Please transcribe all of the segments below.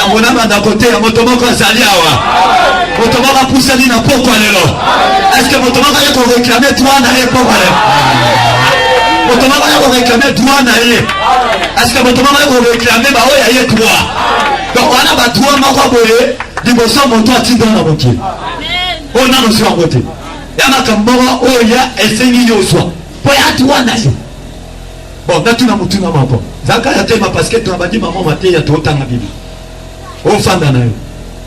Yamona banda côté ya motomoko azali awa. Motomoko poussali na poko lelo. Est-ce que motomoko a réclamer droit na poko lelo? Motomoko a réclamer droit na ye. Est-ce que motomoko a réclamer ba oya ye droit? Donc on a ba droit moko boye liboso moto atindo na boki. On a no sur côté. Yama kambora oya esengi yoswa. Po ya droit na ye. Bon, natuna mutuna mako. Zaka ya tema parce que tu as dit maman maté ya totanga bibi. O fanda na yo.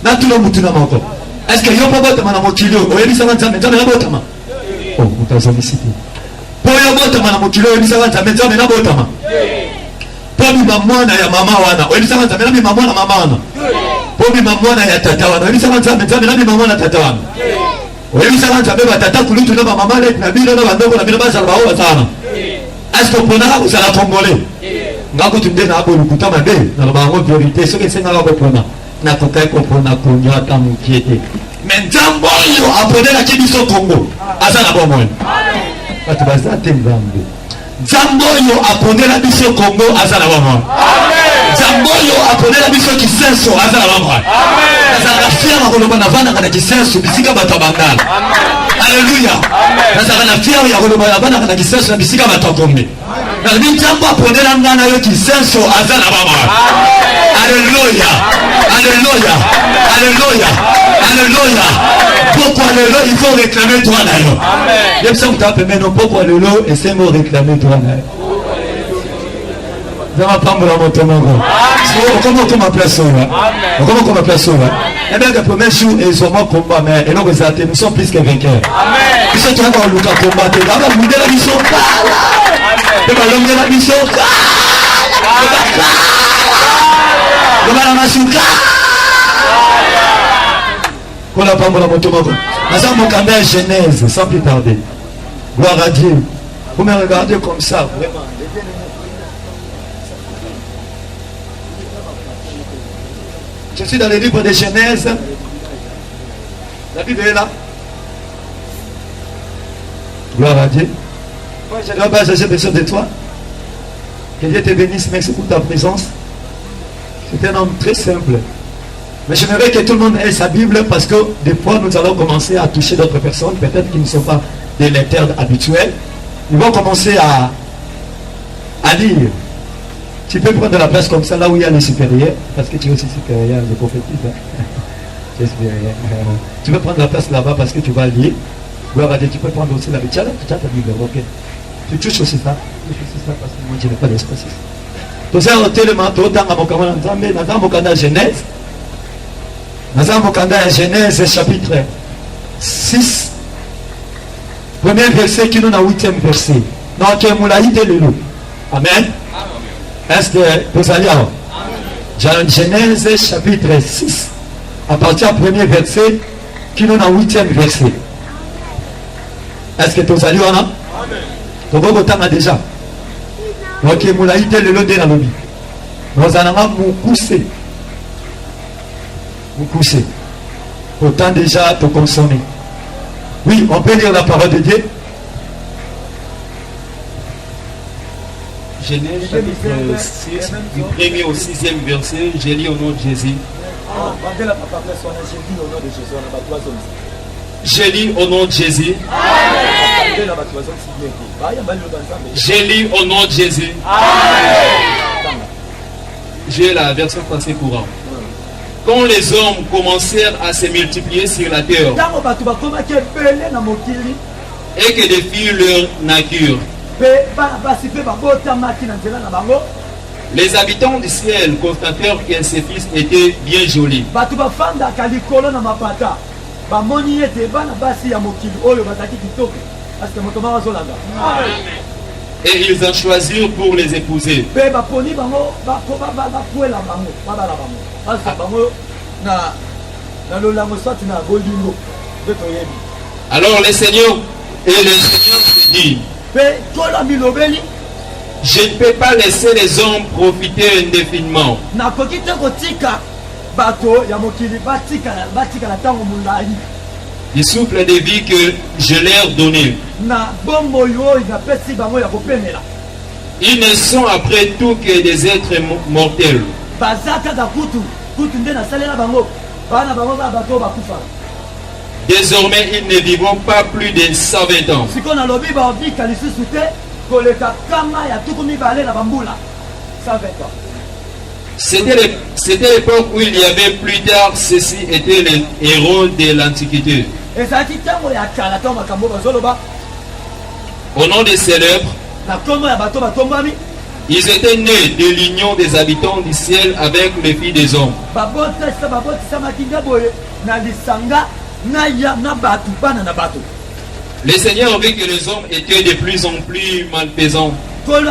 Natuna mutuna mako. Est-ce que yo papa tama na mokilo? Oyebi sanga nzambe nzambe na botama. Oh, mutazami siti. Po yo botama na mokilo oyebi sanga nzambe nzambe na botama. Po bi mwana ya mama wana. Oyebi sanga nzambe na bi mama na mama wana. Po bi mwana ya tata wana. Oyebi sanga nzambe nzambe na bi mama na tata wana. Oyebi sanga nzambe ba tata kulutu na ba mama le na bino na bandoko na bino ba salba o sana. Est-ce que pour nous, ça la congolais? Nous avons dit na abolu kutama be na ba ngo priorité ce que c'est na ba pona na kokai kopona kunya ta mukiete. Mais nzambo yo apone la kibiso Congo. Asa na bo moyo. Ati baza tembango. Nzambo yo apone la biso Congo asa na bo moyo. Nzambo yo apone la biso kisenso asa na bo moyo. Asa na fiera koloba na vana kana kisenso bisika batabangala. Alléluia. Asa na fiera ya koloba na vana kana kisenso na bisika batakombe. Na nzambo apone la ngana yo kisenso asa na bo moyo. Alléluia. Alléluia. Alléluia. Alléluia. Pourquoi alléluia, il faut réclamer toi d'ailleurs. Amen. Même ça vous tapez maintenant pourquoi alléluia et c'est moi réclamer toi d'ailleurs. Ça va prendre la moto mon gars. Comment on place ça là? Comment on place ça là? Eh bien le premier jour ils sont morts combat mais et non nous sommes plus que vainqueurs. Amen. Ils sont toujours au lutte combattre. Là va vous dire la mission. Amen. Et va l'homme de la mission. Le va la machine. Qu'on a pas mon moto mon gars. Nous mon candidat Genèse sans plus tarder. Gloire à Dieu. Vous me regardez comme ça vraiment. Je suis dans le livre de Genèse. La Bible est là. Gloire à Dieu. Moi, je ne dois pas chercher besoin de toi. Que Dieu te bénisse. Merci pour ta présence. C'est un homme très simple. Mais j'aimerais que tout le monde ait sa Bible parce que des fois, nous allons commencer à toucher d'autres personnes, peut-être qui ne sont pas des lecteurs habituels. Ils vont commencer à lire. Tu peux prendre la place comme ça, là où il y a les supérieurs, parce que tu es aussi supérieur, je prophétise. Tu es supérieur. Tu peux prendre la place là-bas parce que tu vas lire. Gloire à Dieu, tu peux prendre aussi la Bible. Tu as ta Bible, ok. Tu touches aussi ça. Tu touches aussi ça parce que moi, je n'ai pas d'espace. Tu sais, tellement, tu as un Genèse. Nous avons Genèse chapitre 6. Premier verset qui nous a 8e verset. Donc, nous l'avons dit le loup. Amen. Est-ce que vous allez avoir Genèse chapitre 6. À partir du premier verset qui nous a 8e verset. Est-ce que vous allez avoir vous avez déjà. Donc, nous l'avons dit le loup de la lobby. Nous allons vous pousser. Vous poussez. Autant déjà te consommer. Oui, on peut lire la parole de Dieu. Genèse chapitre 6, du premier au 6e verset, j'ai lu au nom de Jésus. J'ai lu au nom de Jésus. J'ai lu au nom de Jésus. J'ai la version française courante. Quand les hommes commencèrent à se multiplier sur la terre et que défilent leur nature, les habitants du ciel constatèrent que ses fils étaient bien jolis. Et ils en choisirent pour les épouser. Alors le Seigneur se dit, je ne peux pas laisser les hommes profiter indéfiniment. Du souffle de vie que je leur donnais. Ils ne sont après tout que des êtres mortels. Désormais, ils ne vivront pas plus de 120 ans. C'était l'époque où il y avait plus tard, ceci était les héros de l'Antiquité. Au nom des célèbres, ils étaient nés de l'union des habitants du ciel avec les filles des hommes. Le Seigneur vit que les hommes étaient de plus en plus malfaisants. Amen.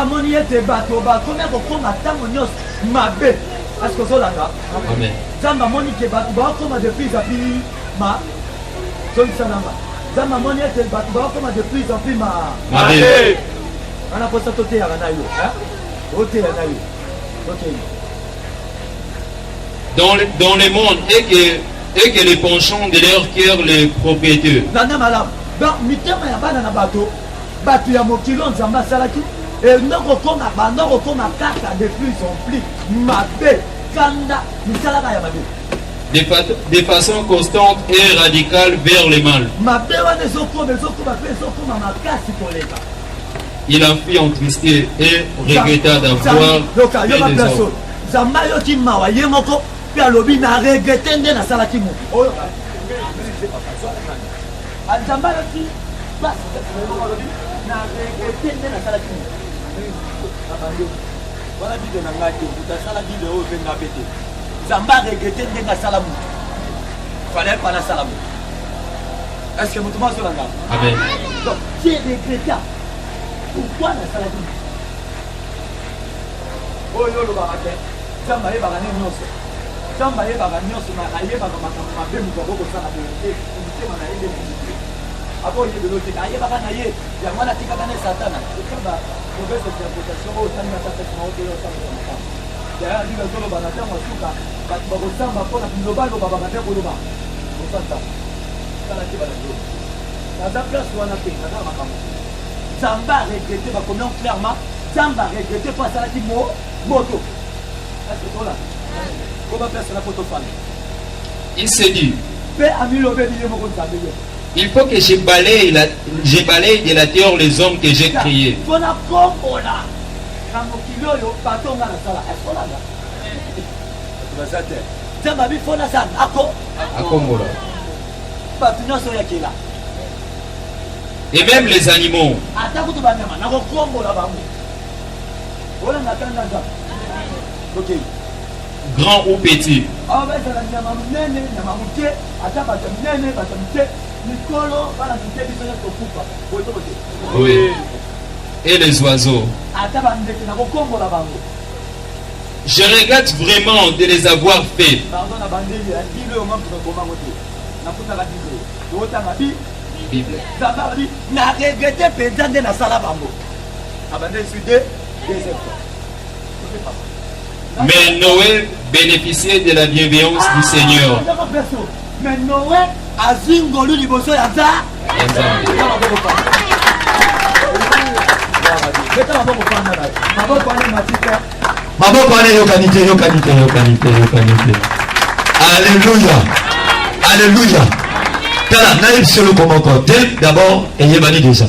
Dans le monde et que les penchants de leur cœur les propriétaires. De façon constante et radicale vers le mal. Il en fut entristé et regretta d'avoir fait des hommes. Est-ce que vous tombe sur la gamme? Amen. Donc, si regrettant, pourquoi la saladine? Oh, yo, le baraquet, ça m'a ébarrané nyonso. Ça m'a ébarrané nyonso, ma aïe, ma belle, nous avons ça la vérité. Vous dites, ma aïe, après, il y a de l'autre, aïe, ma aïe, il y a moi la tika dans Satan. C'est comme la mauvaise interprétation, oh, ça m'a fait ma haute, ça m'a fait. Derrière, il y a le banatin, moi, souka, parce que ça m'a fait la globale, le banatin, pour le bas. Pour ça, ça. Dans la place où on a fait, Zamba regretté, comment clairement, Zamba regretté pas ça qui moto. Est-ce que tu là? Comment faire la photo fan? Il s'est dit, il faut que je balaye de la terre les hommes que j'ai créés. Et même les animaux. Grands ou petits. Oui. Et les oiseaux. Je regrette vraiment de les avoir faits. Bible. Mais Noé bénéficiait de la bienveillance du Seigneur. Mais Noé a zingolu liboso ya za. Alléluia. Alléluia. D'abord, ayez banni déjà.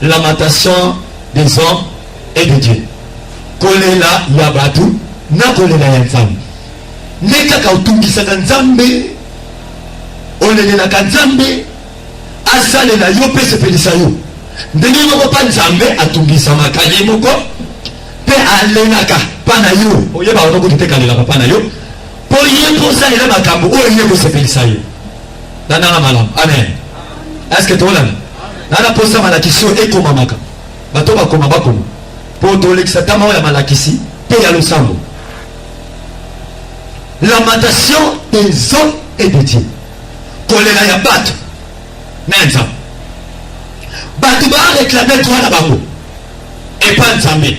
Lamentation des hommes et de Dieu. Kolela yabatu, na kolela yanzambe. Neka kautungisaka kanzambe, olelela kanzambe, asalela yo pe sepelisa yo. Ndenge moko pa nzambe atungisa makali moko, pe alenaka pana yo. Oyeba otoko tekalelaka pana yo. Po ye posa ele makambo oye ko sepelisa yo. Nana malam. Amen. Est-ce que tu as nana posa malakisi e komamaka. Bato ba koma bakoma. Po to l'exatama ya malakisi pe ya losambo. Lamentation des hommes et de Dieu. Kolela ya bato. Nenza. Bato ba réclamer toi la bango. Et pas nzambe.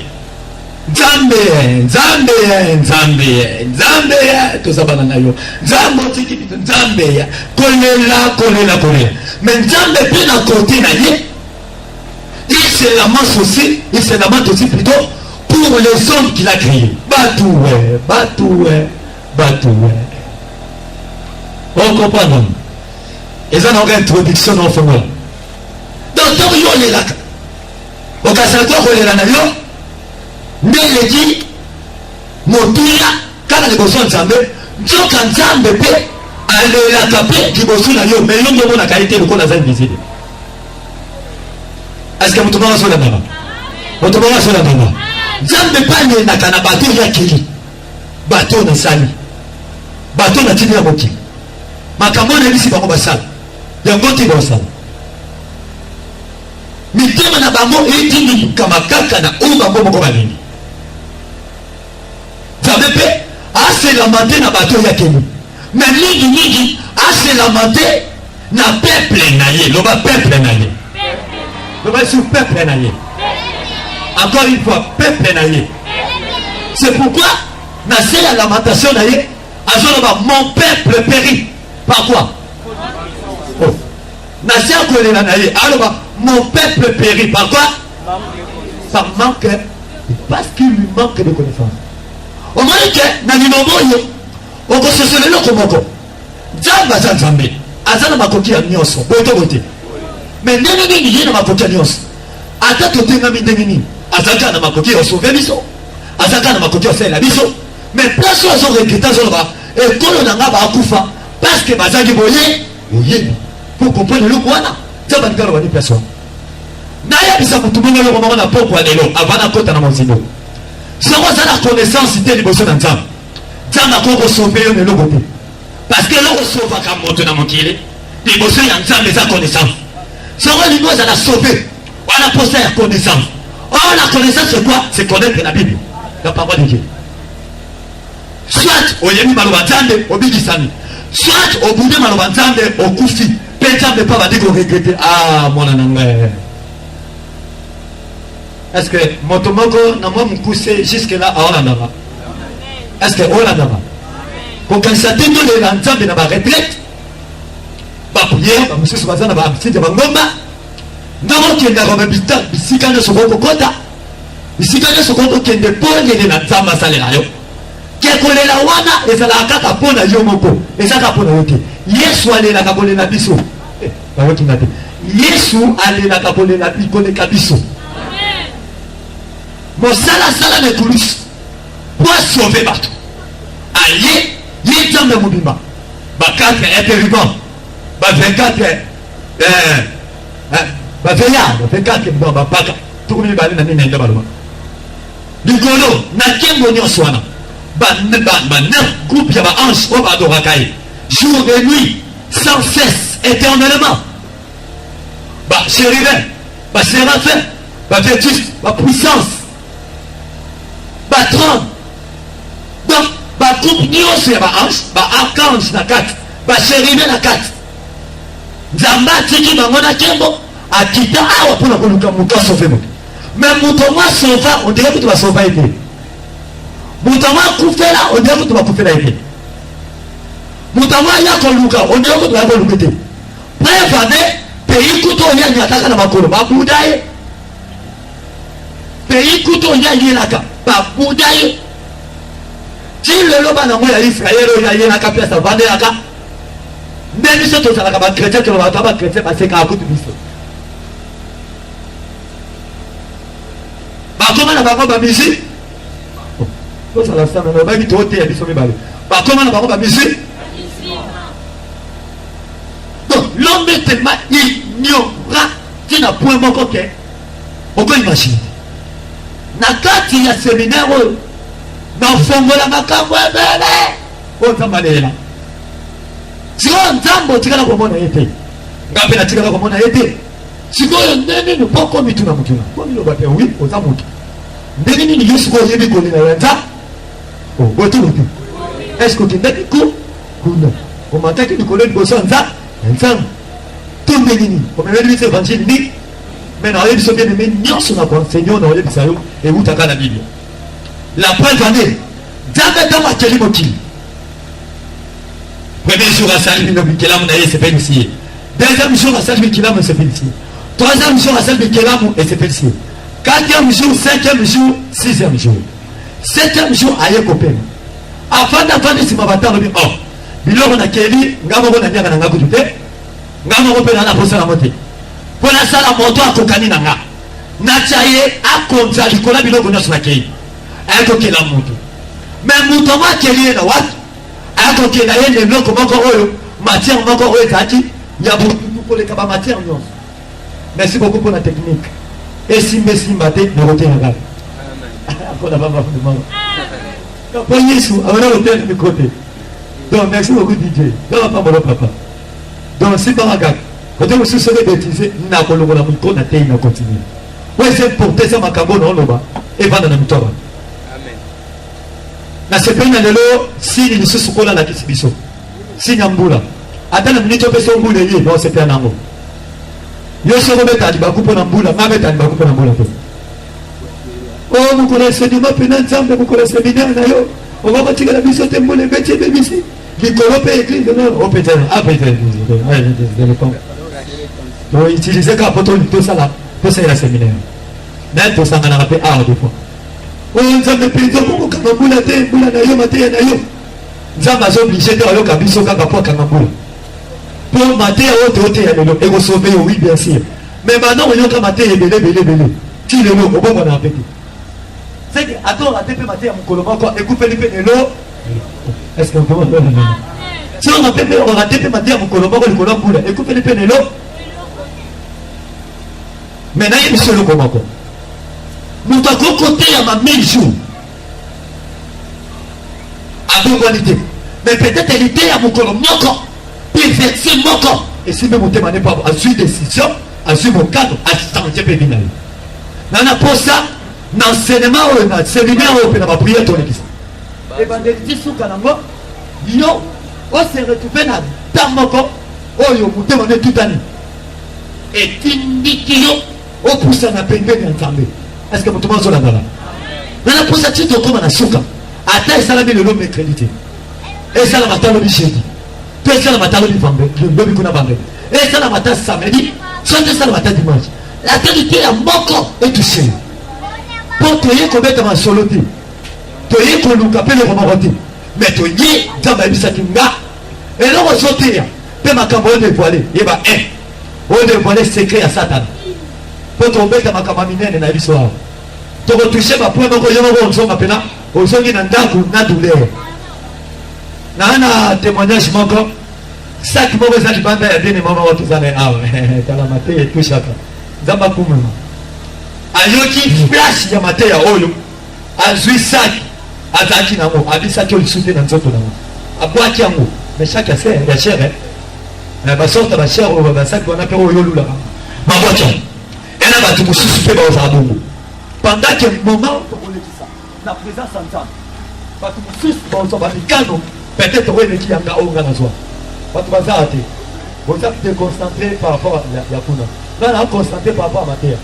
Nzambe tozabana nayo nzambe tikipito nzambe kolela mais nzambe pe na côté na ye il se lamente aussi plutôt pour les hommes qu'il a créés. Batoué bato. On comprend non? Et ça n'a aucune introduction dans le fond. Donc, tant yo les lacs. Au cas où on est là, mais il dit, motuya, quand les besoins de Zambé, donc quand Zambé peut aller la taper, qui besoin de yo, mais il y a la qualité de quoi la zone visite. Est-ce que vous trouvez ça là-bas? Vous trouvez ça là-bas? Zambé pas né na kana bateau ya kili, bateau na sali, bateau na tini ya moki. Makambo na bisi bango basala, yango ti basala. Mitema na bango etindi kama kaka na o bango moko balingi. Zambé pe a se lamenté na bateau ya kili. Mais mingi a se lamenté na peuple na ye, loba peuple na ye. Loba sur peuple na ye. Encore une fois, peuple na ye. C'est pourquoi na se la lamentation na ye, azoloba mon peuple périt. Par quoi? Oh. Na se akolela na ye, aloba mon peuple périt. Par quoi? Par manque, parce qu'il lui manque de connaissances. On m'a dit que na linombo yo, on peut se souvenir le komoko. Zamba za Nzambe, azana makoki ya nyonso, boto bote. Mais ndenge nini ye na makoki ya nyonso? Ata totengami ndenge nini? Azaka na makoki ya sauver biso. Azaka na makoki ya sala biso. Mais place ozo regreta zoloba, et kolo na nga ba akufa parce que bazaki boye, oye. Pour comprendre le kwana, zamba ngalo wani place. Na ya bisa kutumanga lo mama na poko alelo, avana kota na mozino. Zamba za la connaissance ite liboso na Nzambe. Nzambe akoko sauver yo nelo bote. Parce que l'on sauve à moto na mokile, liboso ya Nzambe za connaissance. Zamba lingo za la sauver. On a posé la connaissance. Oh, la connaissance c'est quoi? C'est connaître la Bible, la parole de Dieu. Soit au yemi malobanzande, au bigisami. Soit au bout de malobanzande, au koufi. Peut-être ne pas va dire qu'on regrette. Ah, mon anangé. Est-ce que Motomoko n'a pas poussé jusque-là à Olandava? Est-ce que Olandava? Quand on s'attend de l'ensemble de la retraite, bah, pour hier, monsieur Soubazana va absiter de Bangomba. Ndamo kende robebita bisika ne sokoko kota bisika ne sokoko kende pole na Nzamba salela yo kekolela wana ezala kaka pona yo moko ezaka pona yote Yesu alela kakolela biso ba woki ngate Yesu alela kakolela bikole kabiso amen mosala sala ne kulus pour sauver bato aye ye Nzambe mobimba ba 4 impériment ba 24 ba veya ba 24 ba paka tukumi bali na nini ndaba loma ligolo na kengo nyonso wana ba neuf groupe ya ba ange o ba dorakai jour et nuit sans cesse éternellement ba chérubin ba séraphin ba vétus ba puissance ba trône donc ba groupe nyonso ya ba ange ba archange na 4 ba chérubin na 4 Nzamba tiki bango na kengo akita awa pona koluka muto sauver moto mais muto mwa sauva on dirait que tu vas sauver été muto mwa kufela on dirait que tu vas kufela été muto mwa ya koluka on dirait que tu vas koluka été bref ane pays kuto nya nyataka na makolo babudaye pays kuto nya yelaka babudaye ti lelo bana mo ya Israël ya yelaka pia sa vande aka ndeni soto sala ka ba chrétien que ba ba chrétien ba se ka akutu biso comment na bango ba musique to sala sa na ba ki to te ya biso mi bale ba comment na bango ba musique donc l'homme est tellement ignorant qu'il n'a point moko ke oko imagine na kati ya séminaire na fongola makambo ebele o tambalela sio Nzambo tikala komona yete ngape na tikala komona yete sikoyo nene no poko mituna mutuna ko milo ba pe oui o zamuki ndenge nini Yesu ko yebi ko na wenza oh botu botu est-ce que tu ndeki ko kuna o mataki ni koloni boso nza nza to ndeni ko mele bi évangile ni mais na yebi so bien mais nyonso na ko Seigneur na yebi sayo e utaka na Bible la preuve en est Nzambe dans ma kelimo ki premier jour à salut no bikelamu na yese pensi deuxième jour à salut bikelamu se pensi troisième jour à salut bikelamu et se pensi quatrième jour, cinquième jour, sixième jour. Septième jour, aïe copain. afanda sima batalo bi oh biloko na keli ngamo ko na nyaka na ngaku te ngamo ko pe na posa na mote pona sala moto akokani na nga na chaye akonza likola biloko na sona kei ayako kela mutu mais mutu ma keli na wat ayako kela yende biloko moko oyo matière moko oyo tati ya butu ko le kaba matière nyo. Merci beaucoup pour la technique et simba te na rote na ga akona baba fondement pour Yesu avana rote de côté. Donc merci beaucoup DJ donc pas mon papa donc c'est pas grave quand on se serait bêtisé na ko longola muto na te na continuer ouais c'est porter ça makambo na loba et vana na mitoba amen na sepena lelo si ni susukola na kisibiso si nyambula ata na minute peso mbula ye non c'est pas nango yo soko beta libaku pona mbula mabeta libaku pona mbula to oh vous connaissez du mot pénal ensemble vous connaissez bien na yo on va partir la mission te mbule beti bebisi likolo pe église non au peut-être peut-être on utiliser ka poto tout ça là pour ça la séminaire net to sanga na rapé des fois on nzambe penzo ko kama mbula te mbula na yo mate na yo nzambe azo obligé de yo kabiso kaka po kama mbula pour mater haute ya lelo et sauver oui bien sûr mais maintenant on yoka mater belé ti lelo obongo na apeti c'est que attends atepe mater ya mukolo moko ekupe lipe lelo est-ce que on peut si on a pepé on a atepe mater ya mukolo moko likolo mbula ekupe lipe lelo maintenant il monsieur le komako nous ta côté ya ma 1000 jours avec qualité mais peut-être l'idée ya mukolo moko perfection moko et si même on n'est pas à suivre décision à suivre mon cadre à changer pénal nana pour ça l'enseignement ou na séminaire ou na prière ton église évangéliste suka nango yo on se retrouver na tamoko oyo mutema ne tout année et tindiki yo o poussa na pembeni nzambe est-ce que mutuma zo la ngala nana pour ça tu te comme na suka ata esalami le mercredi et ça la matalo bi jeudi tout ça la matalo bi vendredi le lobi kuna vendredi et ça la matalo samedi soit ça la matalo dimanche la qualité ya moko est touchée pour toyer commettre ma soloté toyer ko luka pe le romote mais toyer nzamba bisaki nga et là on sauter pe makambo on dévoiler yeba on dévoiler secret ya Satan pour tomber dans makambo minene na biso awa to ko toucher ba point moko yo moko nzonga pena ozongi na ndaku na douleur na témoignage moko saki moko ezali banda ya dene mama watu zana awa tala mate tushaka nzamba kumema ayoki flash ya mate ya oyo azwi saki azaki nango abisaki olisute na nzoto nango abwaki yango mais chaque ya chere basorta bachere oyo basaki wana mpe oyo olula mabwaki yango ena bato mosusu mpe baozala bongo pendant que moment tokolekisa na présence ya nzambe bato mosusu baozwa bamikano peut-être oyo eleki yanga oyo nga nazwa bato bazala te boza déconcentré par rapport ya kuna nga na concentré par rapport à mateya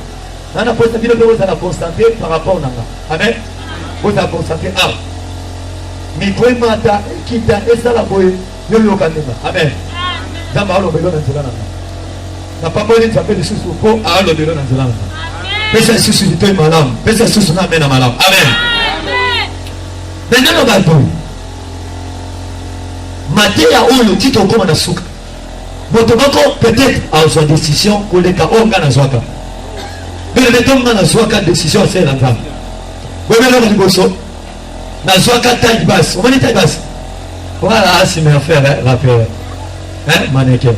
nana posa bino mpe bozala concentré par rapport nanga amen bozala concentré awa mikro emata ekita esala boye yoyoka ndenga amen nzambe alobelo na nzela nanga na pamboli nzambe lisusu mpo alobelo na nzela nanga pesa lisusu litoi malamu pesa lisusu na amena malamu amen ndenge bato mateya oyo tito okoma na suka moto moko peut-être azwa décision koleka oyo nga nazwaka belebeto nga nazwaka décision asala nzambe boyebeloko liboso nazwaka taille basse omoni taille basse voilà si me faire rappel mannequin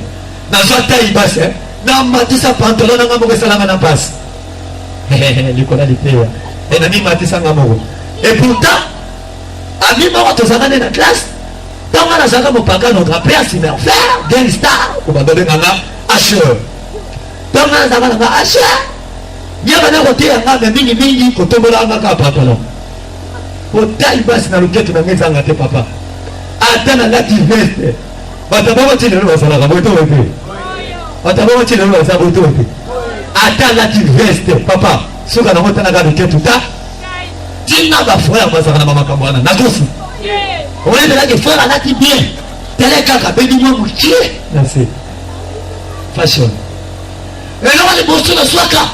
nazwa taille basse namatisa pantalon nanga moko esalanga na mpasi likola liteya enami matisanga moko et pourtant ami moko tozanga nde na classe ntango nazalaka mopanga notre père simerfer gangstar obababenganga asher ntango nazalaka nanga asher nyaba na koteyanga me mingimingi kotombolanga ka pantalon otaille basi na loketo na ngai ezanga te papa ata nalati veste bato bango ti lelo bazalaka boye to ete bato bango ti lelo bazala boye to ete ata alati veste papa soka nango tanaka loketo ta tina bafrère bazalaka na bamakambo wana nakosi oyebelaki frère alati bien tele kaka bedi mwa mokie nase fashion eloko liboso nazwaka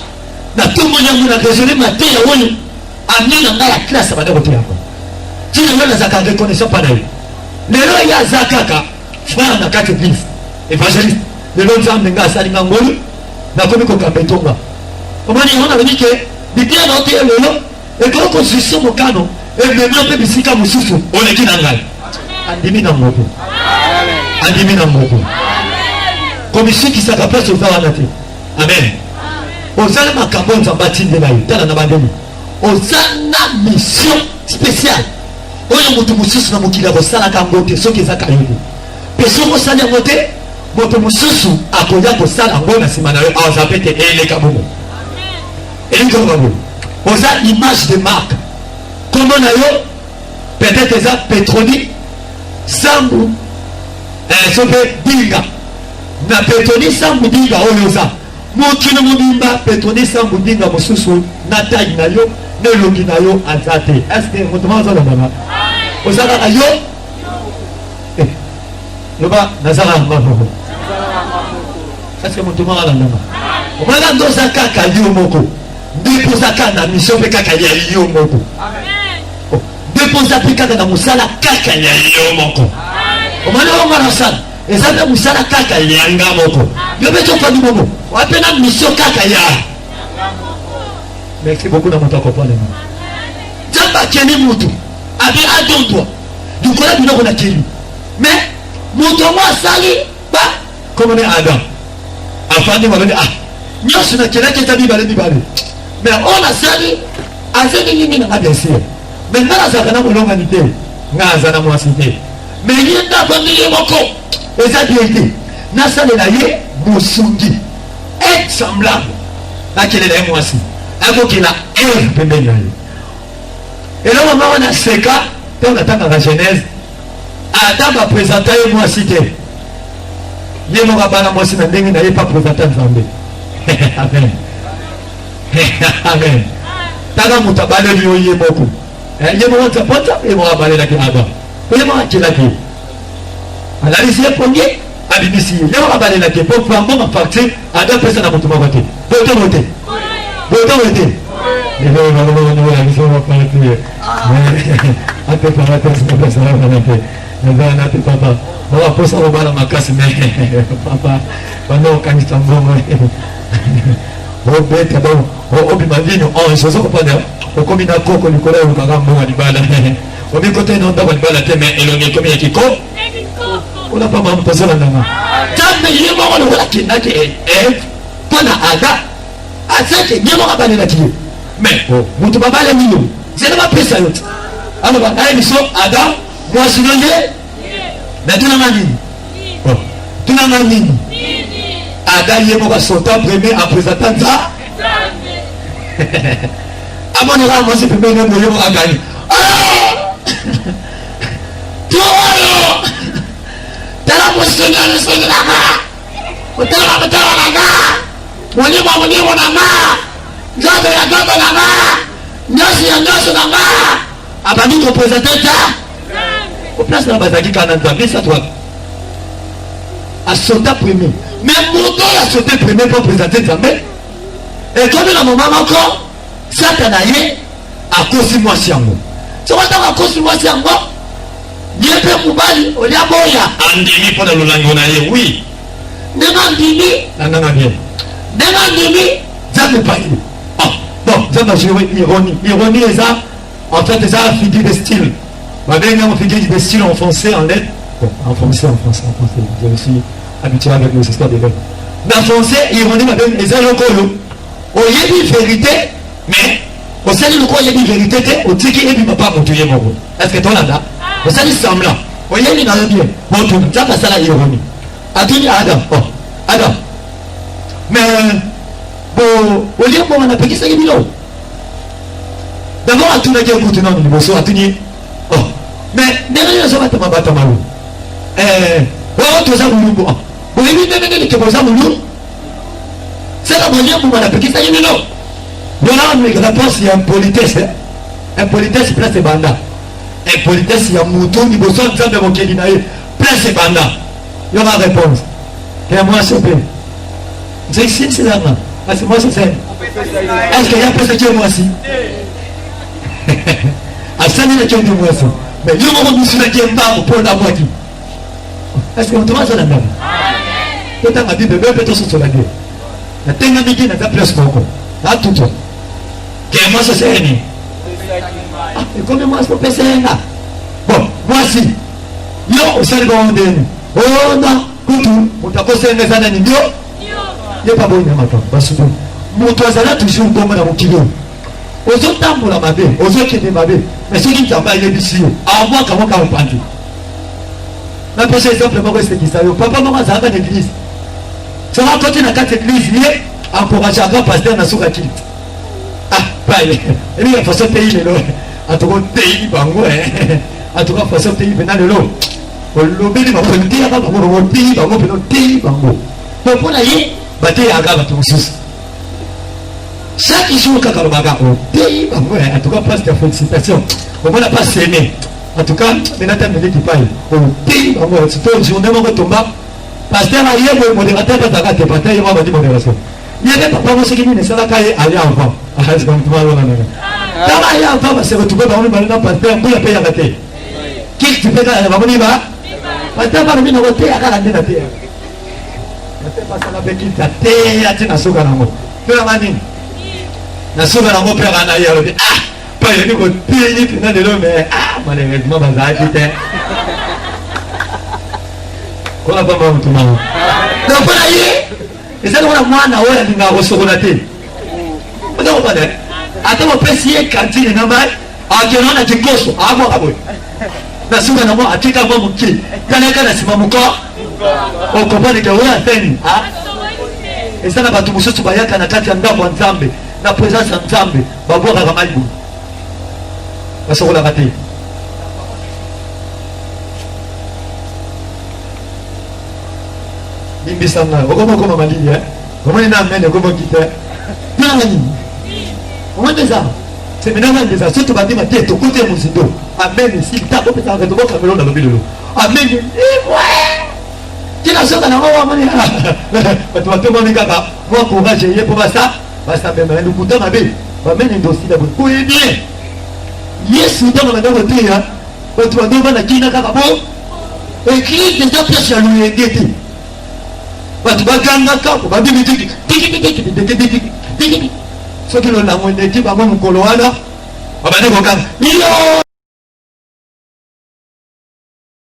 na ntongo yango na désolé mateya oyo amena ngai ya classe abanda koteya Tu ne veux pas reconnaissance par lui. Les gens, il y a Zakaka, frère dans 4 églises, évangéliste. Les gens, ils ont des gars, ça dit, Ngangolu, n'a commis qu'au Kapetonga. Comment dire, on avait dit que, il y a un autre, et quand on construit mon canon, et maintenant, on peut me citer mon souffle, on est qui dans le gars. Andimi dans mon coup. Andimi dans mon coup. Comme ici qui s'accapare sur le faire Amen. Osana makambo nzambati ndela yo tala na bandeli. Osana mission spéciale. Oyo mutu mususu na mukila kosala kangote soki ezaka yote. Peso kosala ngote moto mususu akoya kosala ngona sima na yo azapete eleka bomo. Eleka bomo. Osa image de marque. Comment na yo peut-être ça Petroni Sambu sope dinga. Na Petroni Sambu dinga oyo za. Mokino mobimba Petroni Sambu dinga mosusu na taille na yo nelongi na yo azate. Est-ce que moto maza na mama? Osaka ka yo loba nazara mama. Est-ce que moto maza na mama? Omala ndoza kaka yo moko. Déposa kaka na mission pe kaka ya yo moko. Amen. Déposa pe kaka na musala kaka ya yo moko. Omala omala sana. Ezana musala kaka ya nga moko. Yo beto kwa dumomo. Wapena mission kaka ya. Merci beaucoup na moto comprendre. Tamba keni mutu. Abi adondwa. Dukola bino na keni. Mais moto mo asali ba comme on est Adam. Afandi mabende nyoso na kena keta bibale. Mais on a sali azeli nini na bien sûr. Mais ngala zakana mulonga nite. Ngaza na mwasite. Mais yenda bangi moko. Eza diete. Na sali na ye musungi. Être semblable. Na kele na mwasi. Ako kila pembeni yayo. Et là maman on a seka dans la Genèse. Adam va présenter mwasi te. Ye mo bana mwasi na ndenge na ye pas présenter Nzambe. Amen. Amen. Taga mutabale liyo ye moko. Ye mo tapota ye mo abale la kaba. Ye mo akila ki. Analyse premier abibisi. Ye mo abale la ki pour prendre ma partie à deux personnes à motuma voter. Voter. Et là on va la vision va partir. Ate para que se passe la vanité. Nda na te papa. On va poser au bala makasi mais papa. Bano kanisa mbongo. Obeta bon obi mavino je sais comprendre okomi na koko likola yo magambo wa libala obi kote no ndaba libala te mais elonge komi ya kiko ona pa mamu pasala ndanga tambe yemo ko lo la kinake pana ada asake nyemo ka bale la kiyo mais mutu babale niyo zela ba pesa yote ano ba na émission ada moi sinonge mais tuna mani Ada yemo ka sota premier en présentant ça. Amon ira mo se premier no yemo ka gani. Toyo. Tala mo se na ma. Otala na ma. Woni mo na ma. Gabe na ma. Nyosi na ma. Abani ko présenter ça. Au place na bazaki kana nzambe ça toi. A sota premier. Mais mon temps a sauté premier pour présenter Nzambe. Et comme la maman encore, Satanaye a cause moi si amour. Tu vois dans la cause moi si amour. Dieu peut moubali, on y a boya. Andimi pour le langonaye, oui. N'emandimi. N'emandimi. Ça ne pas. Bon, ça m'a joué ironie. Ironie est ça. En fait, c'est ça la figure de style. Ma belle on figure de style en français, en lettres. Bon, en français. Je me suis habitué avec nos histoires de l'homme. Dans le français, ironie, madame, les gens ont on y a dit vérité, mais au sein de quoi il y a dit vérité, au tiki et du papa, mon Dieu, mon. Est-ce que toi là, au sein du semblant, on y a dit dans le bien, bon, tu n'as pas ça la ironie. Aduni Adam, Adam. Mais, bon, au lieu pour on a payé ça, il y a d'abord, à tout le monde, tu n'as pas de à tout mais, derrière, ça va te m'abattre malou. Tout ça, vous voulez dire que vous avez c'est la manière pour m'appeler qui s'agit de nous. Nous avons une réponse, il y a une politesse. Impolitesse, place et banda. Impolitesse, il y a un mouton, il y a besoin de mon kédinaï, place et banda. Il y aura réponse. Et moi, c'est bien. C'est ici, c'est là. C'est moi, c'est ça. Est-ce qu'il y a plus de Dieu, moi aussi? asani na kyo mweso mais yo moko musuna kemba pour la moitié est-ce que on doit ça là amen peut-être ma bible peut être sur la gueule na tenga miki na ta place moko na tout que moi ça c'est ni et comme moi je peux passer là bon voici yo osali ba ondeni onda kutu utakosenga sana ni ndio ye pas bon na mato basudo moto azala toujours bomba na mokilo ozotambola mabe ozokende mabe mais soki nzambe ayebisi yo amwaka moka mpandi napesa exemple moko esekisa yo papa moko azalaka na église soki akoti na kati église ye encourageaka paster na suka kili baye elinga façon tei lelo atoko tei bango atoka façon tei pena lelo olobeli bango teyaka bango otei bango pena otei bango donc mpona ye bateyaka bato mosusu chaque jour kaka lobaka otei bango en tout cas pasteur félicitation omona pas sene en tout cas menata meleki pai otei bango surtout journée moko tomba pasteur aye boye modérateur bataka te pata ye mwa bandi modération yeke papa mo soki nini esalaka ye aye avant tala aye avant baseretrouve bango mibale na pasteur mbula mpe yaka te kiti mpe kaka bango miba pasteur balobi nango teyaka nde na te basala mpe kiti ateya ti na soka nango mpe nanga nini na soka nango mpe aka na ye alobi pa yeni koteyi mpena lelo me malheureusement bazalaki te kona pamba motu nango donc mpona ye ezali wana mwana oyo alingaka kosokola te otakopane ata bopesi ye kantine na mai akena na kikoso akwaka boye na suka nango atika mwa moke taleka na nsima moko okompaneke oyo ateni eza na bato mosusu bayaka na kati ya ndambo ya nzambe na présence ya nzambe babwakaka mai boye basokolaka te limbisanga okomokoma malili omoni na amene okomokite nanga nini omoni eza seminanga ndeza soki bandima te tokute mozindo amen esi ntango opesaka tobokamelo na lobi lelo amen imwe tina soka nango wamoni bato batomoni kaka mwa courage ye mpo basambema lukuta mabe bamene ndosila boye koye bien yesu ntango banda koteya bato bando bana kina kaka bo église eza place ya luyenge te bato bagangaka babimi tiki soki lolango eleki bango mokolo wana babandi kokanga